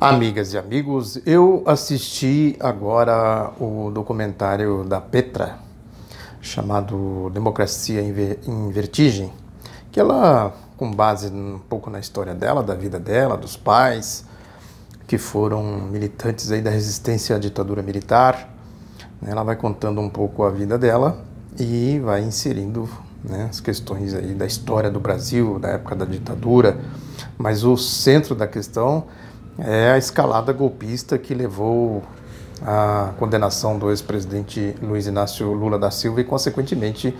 Amigas e amigos, eu assisti agora o documentário da Petra, chamado Democracia em Vertigem, que ela, com base um pouco na história dela, da vida dela, dos pais, que foram militantes aí da resistência à ditadura militar, né? Ela vai contando um pouco a vida dela e vai inserindo, né, as questões aí da história do Brasil, da época da ditadura, mas o centro da questão é a escalada golpista que levou à condenação do ex-presidente Luiz Inácio Lula da Silva e, consequentemente,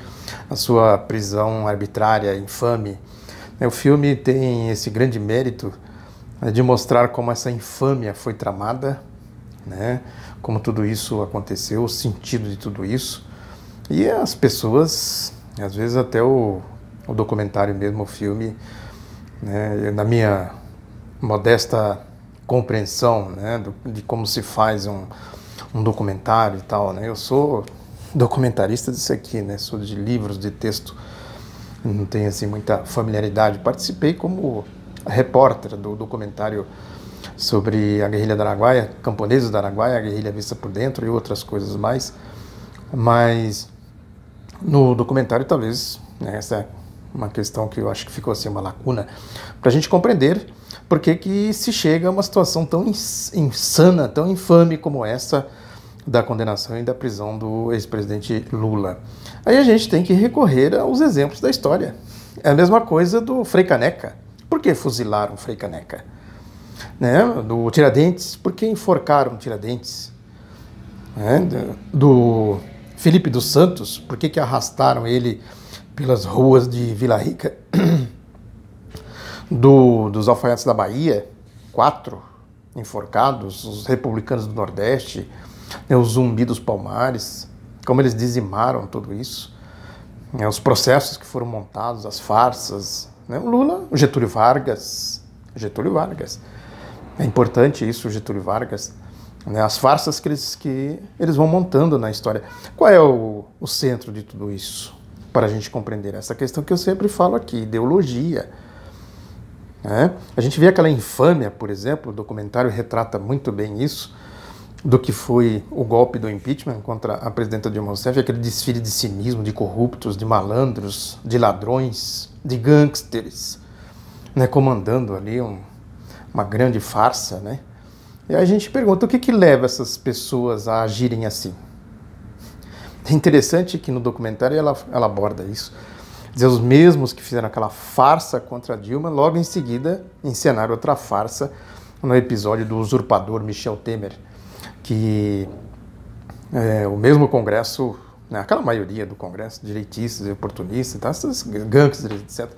a sua prisão arbitrária, infame. O filme tem esse grande mérito de mostrar como essa infâmia foi tramada, né? Como tudo isso aconteceu, o sentido de tudo isso. E as pessoas, às vezes até o documentário mesmo, o filme, né, na minha modesta compreensão, né, de como se faz um documentário e tal, né? Eu sou documentarista disso aqui, né? Sou de livros, de texto, não tenho assim muita familiaridade. Participei como repórter do documentário sobre a guerrilha do Araguaia, camponeses do Araguaia, a guerrilha vista por dentro e outras coisas mais. Mas no documentário talvez, né, essa é uma questão que eu acho que ficou assim uma lacuna para a gente compreender por que se chega a uma situação tão insana, tão infame como essa da condenação e da prisão do ex-presidente Lula. Aí a gente tem que recorrer aos exemplos da história. É a mesma coisa do Frei Caneca. Por que fuzilaram o Frei Caneca? Né? Do Tiradentes, por que enforcaram Tiradentes? Do Felipe dos Santos, por que arrastaram ele pelas ruas de Vila Rica? Dos alfaiates da Bahia, 4 enforcados, os republicanos do Nordeste, né, o Zumbi dos Palmares, como eles dizimaram tudo isso, né, os processos que foram montados, as farsas, né, o Lula, o Getúlio Vargas, é importante isso, o Getúlio Vargas, né, as farsas que eles vão montando na história. Qual é o centro de tudo isso, para a gente compreender essa questão que eu sempre falo aqui, ideologia. A gente vê aquela infâmia, por exemplo, o documentário retrata muito bem isso, do que foi o golpe do impeachment contra a presidenta Dilma Rousseff, aquele desfile de cinismo, de corruptos, de malandros, de ladrões, de gangsters, né, comandando ali uma grande farsa, né? E aí a gente pergunta, o que leva essas pessoas a agirem assim? É interessante que no documentário ela aborda isso. Dizer, os mesmos que fizeram aquela farsa contra a Dilma, logo em seguida encenaram outra farsa no episódio do usurpador Michel Temer, que o mesmo Congresso, né, aquela maioria do Congresso, direitistas e oportunistas, tá, essas gangsters, etc.,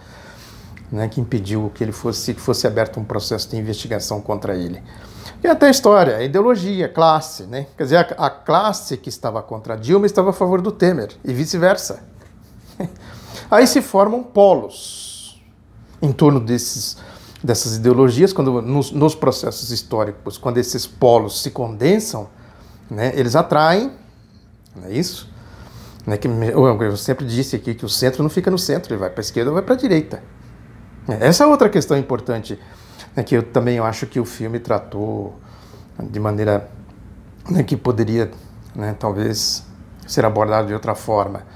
né, que impediu que fosse aberto um processo de investigação contra ele. E até a história, a ideologia, a classe, né? Quer dizer, a classe que estava contra a Dilma estava a favor do Temer, e vice-versa. Aí se formam polos em torno dessas ideologias, quando nos processos históricos, quando esses polos se condensam, né, eles atraem, não é isso? Né, eu sempre disse aqui que o centro não fica no centro, ele vai para a esquerda ou vai para a direita. Essa é outra questão importante, né, que eu também acho que o filme tratou de maneira, né, que poderia, né, talvez ser abordado de outra forma.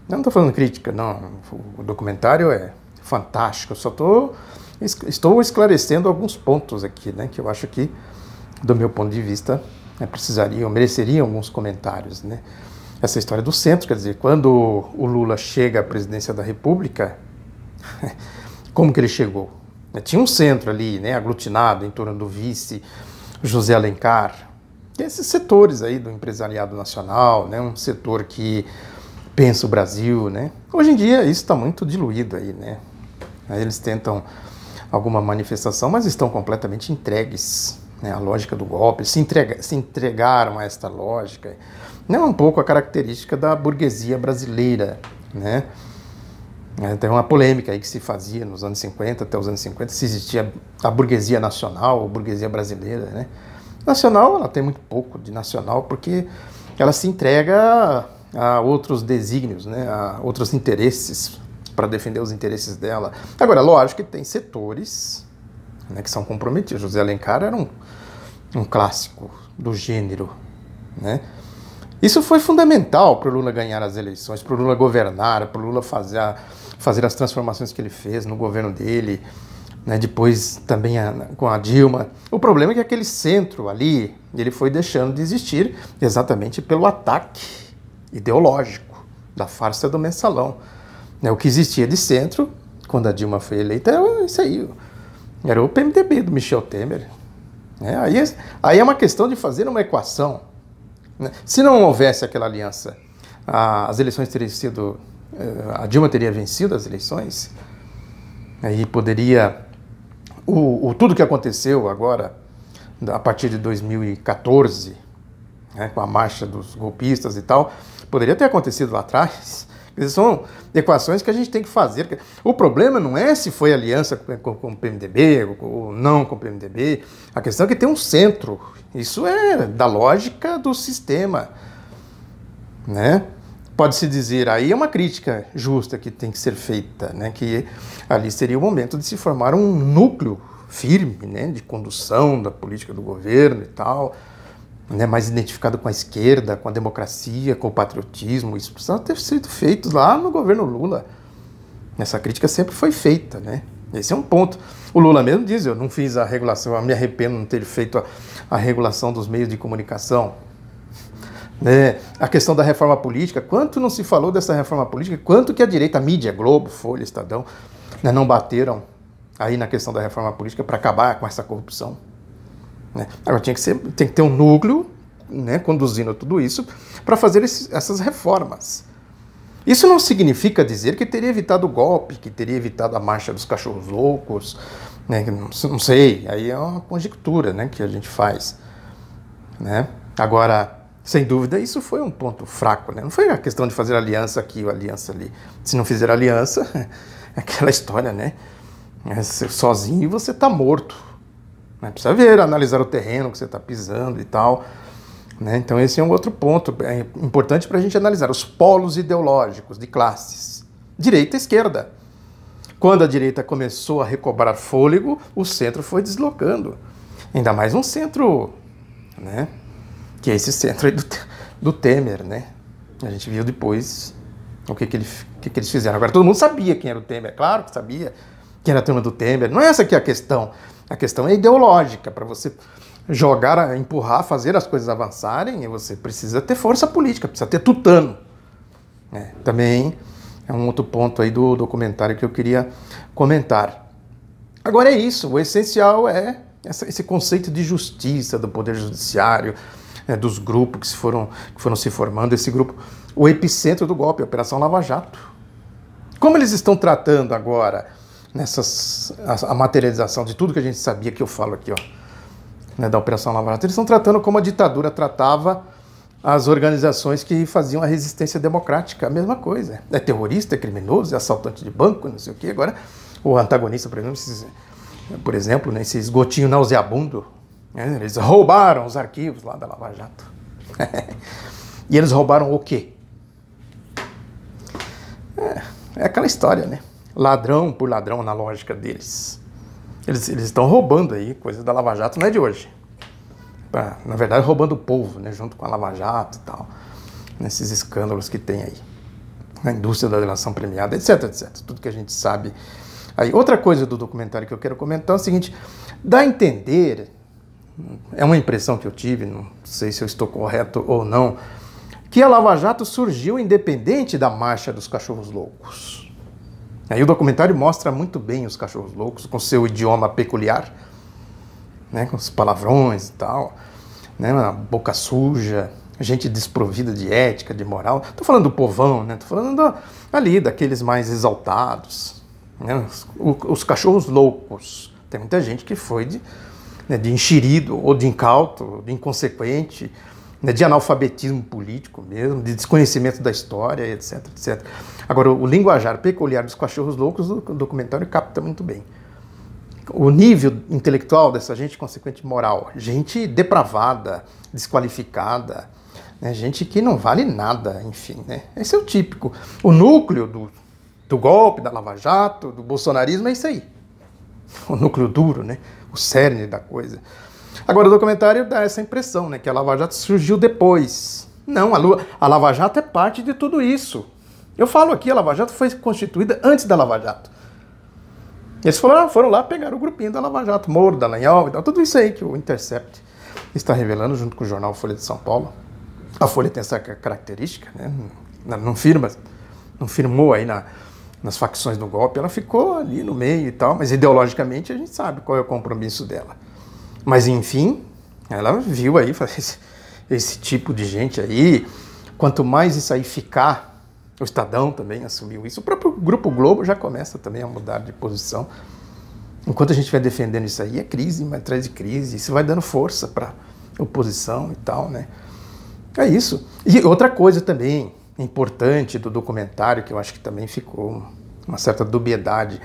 Eu não estou falando crítica, não. O documentário é fantástico. Eu só estou esclarecendo alguns pontos aqui, né, que eu acho que, do meu ponto de vista, mereceriam alguns comentários, né? Essa história do centro, quer dizer, quando o Lula chega à presidência da República, como que ele chegou? Tinha um centro ali, né, aglutinado em torno do vice José Alencar. Tem esses setores aí do empresariado nacional, né, um setor que pensa o Brasil, né? Hoje em dia isso está muito diluído aí, né? Aí eles tentam alguma manifestação, mas estão completamente entregues, né, à lógica do golpe, se entregaram a esta lógica. Não é um pouco a característica da burguesia brasileira, né? Tem uma polêmica aí que se fazia nos anos 50, até os anos 50, se existia a burguesia nacional ou burguesia brasileira, né? Nacional, ela tem muito pouco de nacional, porque ela se entrega a outros desígnios, né, a outros interesses, para defender os interesses dela. Agora, lógico que tem setores, né, que são comprometidos. José Alencar era um clássico do gênero, né? Isso foi fundamental para o Lula ganhar as eleições, para o Lula governar, para o Lula fazer as transformações que ele fez no governo dele, né? Depois também com a Dilma. O problema é que aquele centro ali, ele foi deixando de existir exatamente pelo ataque ideológico da farsa do mensalão, né? O que existia de centro, quando a Dilma foi eleita, era isso aí, era o PMDB do Michel Temer. Né? Aí é uma questão de fazer uma equação. Né? Se não houvesse aquela aliança, as eleições teriam sido... A Dilma teria vencido as eleições, aí poderia... tudo que aconteceu agora, a partir de 2014, né, com a marcha dos golpistas e tal, poderia ter acontecido lá atrás. São equações que a gente tem que fazer. O problema não é se foi aliança com o PMDB ou não com o PMDB. A questão é que tem um centro. Isso é da lógica do sistema, né? Pode-se dizer, aí é uma crítica justa que tem que ser feita, né? Que ali seria o momento de se formar um núcleo firme, né? De condução da política do governo e tal, né, mais identificado com a esquerda, com a democracia, com o patriotismo. Isso precisava ter sido feito lá no governo Lula. Essa crítica sempre foi feita, né? Esse é um ponto. O Lula mesmo diz, eu não fiz a regulação, eu me arrependo de não ter feito a regulação dos meios de comunicação. Né? A questão da reforma política, quanto não se falou dessa reforma política, quanto que a direita, a mídia, Globo, Folha, Estadão, né, não bateram aí na questão da reforma política para acabar com essa corrupção. Né? Agora tem que ter um núcleo, né, conduzindo tudo isso para fazer essas reformas. Isso não significa dizer que teria evitado o golpe, que teria evitado a marcha dos cachorros loucos, né? Não sei, aí é uma conjectura, né, que a gente faz. Né? Agora, sem dúvida, isso foi um ponto fraco. Né? Não foi a questão de fazer aliança aqui ou aliança ali. Se não fizer aliança, é aquela história, né? Sozinho você está morto. Precisa ver, analisar o terreno que você está pisando e tal. Né? Então esse é um outro ponto importante para a gente analisar. Os polos ideológicos de classes, direita e esquerda. Quando a direita começou a recobrar fôlego, o centro foi deslocando. Ainda mais um centro, né, que é esse centro aí do Temer. Né? A gente viu depois o que eles fizeram. Agora todo mundo sabia quem era o Temer, claro que sabia quem era a turma do Temer. Não é essa que é a questão. A questão é ideológica. Para você jogar, empurrar, fazer as coisas avançarem, você precisa ter força política, precisa ter tutano. Também é um outro ponto aí do documentário que eu queria comentar. Agora é isso, o essencial é esse conceito de justiça, do poder judiciário, dos grupos que foram se formando, esse grupo, o epicentro do golpe, a Operação Lava Jato. Como eles estão tratando agora a materialização de tudo que a gente sabia, que eu falo aqui, ó, né, da Operação Lava Jato, eles estão tratando como a ditadura tratava as organizações que faziam a resistência democrática, a mesma coisa. É terrorista, é criminoso, é assaltante de banco, não sei o quê. Agora, o antagonista, por exemplo, né, esse esgotinho nauseabundo, né, eles roubaram os arquivos lá da Lava Jato. E eles roubaram o quê? É aquela história, né? Ladrão por ladrão na lógica deles. Eles estão roubando aí coisas da Lava Jato, não é de hoje. Na verdade, roubando o povo, né, junto com a Lava Jato e tal. Nesses escândalos que tem aí. Na indústria da delação premiada, etc, etc. Tudo que a gente sabe. Aí, outra coisa do documentário que eu quero comentar é o seguinte. Dá a entender, é uma impressão que eu tive, não sei se eu estou correto ou não, que a Lava Jato surgiu independente da marcha dos cachorros loucos. Aí o documentário mostra muito bem os cachorros loucos, com seu idioma peculiar, né, com os palavrões e tal, né, uma boca suja, gente desprovida de ética, de moral. Estou falando do povão, né, estou falando ali daqueles mais exaltados, né, os cachorros loucos. Tem muita gente que foi de enxerido, ou de incauto, de inconsequente, de analfabetismo político mesmo, de desconhecimento da história, etc, etc. Agora, o linguajar peculiar dos cachorros loucos, o documentário capta muito bem. O nível intelectual dessa gente, consequente moral, gente depravada, desqualificada, né, gente que não vale nada, enfim, né? Esse é o típico. O núcleo do golpe, da Lava Jato, do bolsonarismo é isso aí. O núcleo duro, né? o cerne da coisa. Agora, o documentário dá essa impressão, né, que a Lava Jato surgiu depois. Não, a Lava Jato é parte de tudo isso. Eu falo aqui, a Lava Jato foi constituída antes da Lava Jato. Eles foram lá pegar o grupinho da Lava Jato, Moro, Dallagnol e tal, tudo isso aí que o Intercept está revelando junto com o jornal Folha de São Paulo. A Folha tem essa característica, né? Não firmou aí nas facções do golpe, ela ficou ali no meio e tal, mas ideologicamente a gente sabe qual é o compromisso dela. Mas enfim, ela viu aí, esse tipo de gente aí, quanto mais isso aí ficar, o Estadão também assumiu isso, o próprio Grupo Globo já começa também a mudar de posição. Enquanto a gente vai defendendo isso aí, é crise, mas atrás de crise, isso vai dando força para a oposição e tal, né? É isso. E outra coisa também importante do documentário, que eu acho que também ficou uma certa dubiedade,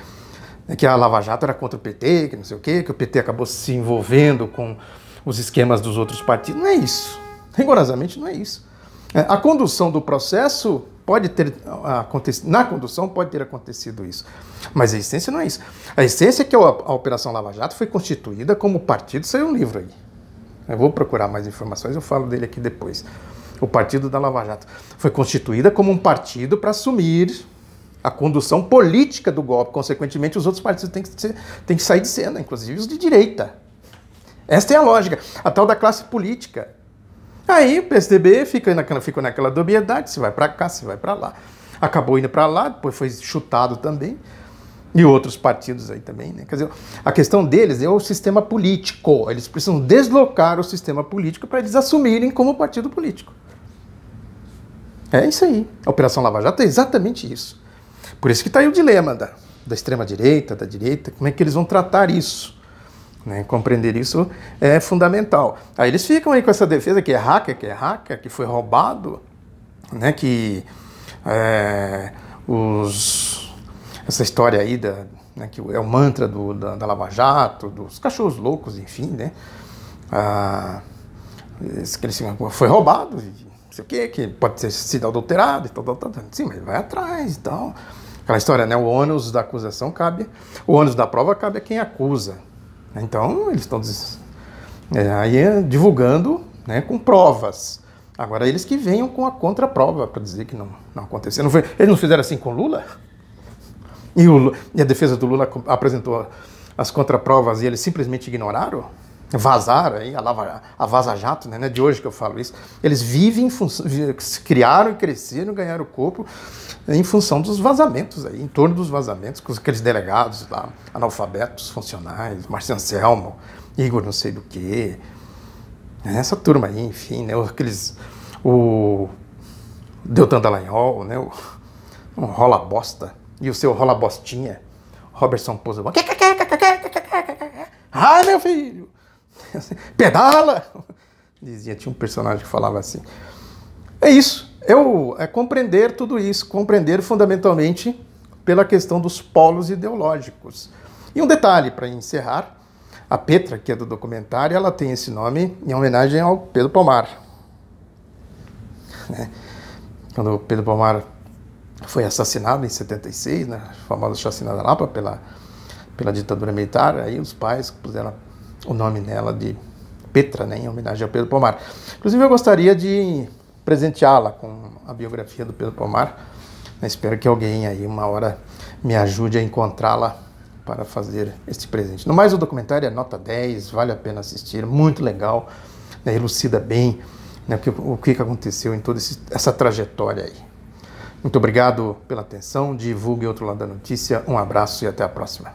é que a Lava Jato era contra o PT, que não sei o quê, que o PT acabou se envolvendo com os esquemas dos outros partidos. Não é isso. Rigorosamente não é isso. A condução do processo pode ter acontecido, na condução pode ter acontecido isso, mas a essência não é isso. A essência é que a Operação Lava Jato foi constituída como partido, saiu um livro aí. Eu vou procurar mais informações, eu falo dele aqui depois. O Partido da Lava Jato foi constituída como um partido para assumir a condução política do golpe. Consequentemente, os outros partidos têm que sair de cena, inclusive os de direita. Esta é a lógica, a tal da classe política. Aí o PSDB fica naquela dubiedade, se vai para cá, se vai para lá. Acabou indo para lá, depois foi chutado também. E outros partidos aí também, né? Quer dizer, a questão deles é o sistema político. Eles precisam deslocar o sistema político para eles assumirem como partido político. É isso aí. A Operação Lava Jato é exatamente isso. Por isso que está aí o dilema da extrema-direita, da direita, como é que eles vão tratar isso. Né? Compreender isso é fundamental. Aí eles ficam aí com essa defesa que é hacker, que foi roubado, né? Que essa história aí, né, que é o mantra da Lava Jato, dos cachorros loucos, enfim, né? Foi roubado, não sei o quê, que pode ter sido adulterado e tal. Sim, mas vai atrás e tal. Aquela história, né? O ônus da acusação o ônus da prova cabe a quem acusa. Então, eles estão divulgando, né, com provas. Agora, eles que venham com a contraprova para dizer que não aconteceu. Eles não fizeram assim com Lula? E a defesa do Lula apresentou as contraprovas e eles simplesmente ignoraram? Vazaram aí, a Vaza Jato, né? Não é de hoje que eu falo isso. Eles vivem criaram e cresceram, ganharam o corpo em função dos vazamentos aí, em torno dos vazamentos, com aqueles delegados lá, analfabetos, funcionais, Marciano Anselmo, Igor não sei do que. Essa turma aí, enfim, né? O Deltan Dallagnol, né? Um rola bosta. E o seu rola bostinha, Robertson Pozzebon. Ai, meu filho! Pedala! Tinha um personagem que falava assim. É isso. É compreender tudo isso. Compreender fundamentalmente pela questão dos polos ideológicos. E um detalhe para encerrar. A Petra, que é do documentário, ela tem esse nome em homenagem ao Pedro Pomar. Né? Quando o Pedro Pomar foi assassinado em 76, né, a famosa chacina da Lapa pela ditadura militar, aí os pais puseram o nome nela de Petra, né, em homenagem ao Pedro Pomar. Inclusive eu gostaria de presenteá-la com a biografia do Pedro Pomar. Espero que alguém aí uma hora me ajude a encontrá-la para fazer este presente. No mais, o documentário é nota 10, vale a pena assistir, muito legal, né, elucida bem, né, o que aconteceu em toda essa trajetória aí. Muito obrigado pela atenção, divulgue Outro Lado da Notícia, um abraço e até a próxima.